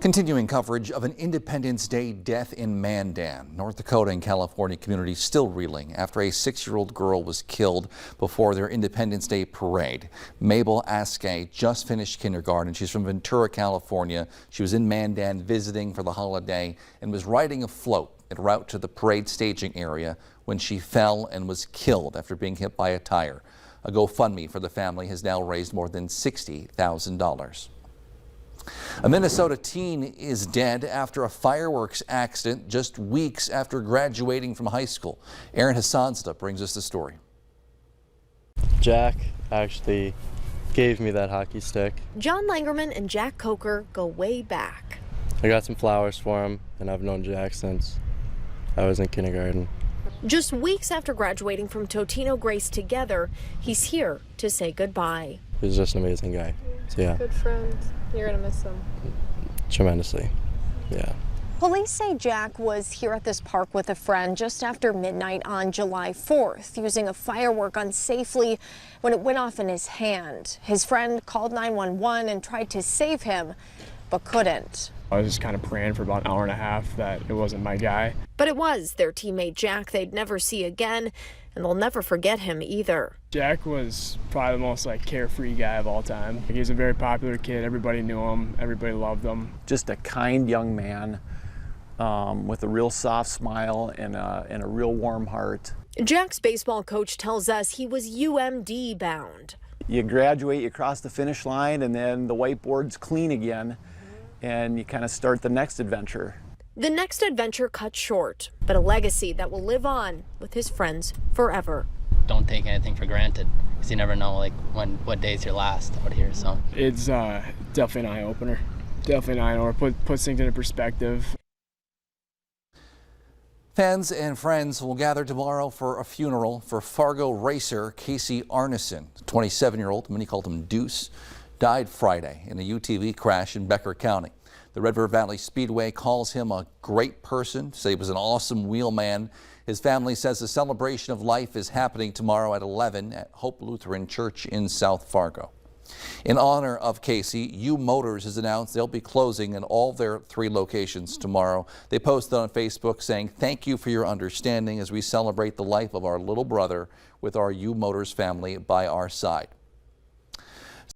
Continuing coverage of an Independence Day death in Mandan. North Dakota and California communities still reeling after a 6-year-old girl was killed before their Independence Day parade. Mabel Askey just finished kindergarten. She's from Ventura, California. She was in Mandan visiting for the holiday and was riding a float en route to the parade staging area when she fell and was killed after being hit by a tire. A GoFundMe for the family has now raised more than $60,000. A Minnesota teen is dead after a fireworks accident just weeks after graduating from high school. Aaron Hassanzadeh brings us the story. Jack actually gave me that hockey stick. John Langerman and Jack Coker go way back. I got some flowers for him, and I've known Jack since I was in kindergarten. Just weeks after graduating from Totino Grace together, he's here to say goodbye. He's just an amazing guy. So yeah. Good friend. You're gonna miss him. Tremendously. Yeah. Police say Jack was here at this park with a friend just after midnight on July 4th, using a firework unsafely when it went off in his hand. His friend called 911 and tried to save him, but couldn't. I was just kind of praying for about an hour and a half that it wasn't my guy. But it was their teammate Jack they'd never see again, and they'll never forget him either. Jack was probably the most carefree guy of all time. He was a very popular kid. Everybody knew him. Everybody loved him. Just a kind young man with a real soft smile and a real warm heart. Jack's baseball coach tells us he was UMD bound. You graduate, you cross the finish line, and then the whiteboard's clean again, and you kind of start the next adventure. The next adventure cut short, but a legacy that will live on with his friends forever. Don't take anything for granted, because you never know what day's your last out here. So it's definitely an eye-opener. Definitely an eye-opener. Puts things into perspective. Fans and friends will gather tomorrow for a funeral for Fargo racer Casey Arneson. The 27-year-old, many called him Deuce, died Friday in a UTV crash in Becker County. The Red River Valley Speedway calls him a great person, say he was an awesome wheelman. His family says the celebration of life is happening tomorrow at 11 at Hope Lutheran Church in South Fargo. In honor of Casey, U Motors has announced they'll be closing in all their 3 locations tomorrow. They posted on Facebook saying, "Thank you for your understanding as we celebrate the life of our little brother with our U Motors family by our side."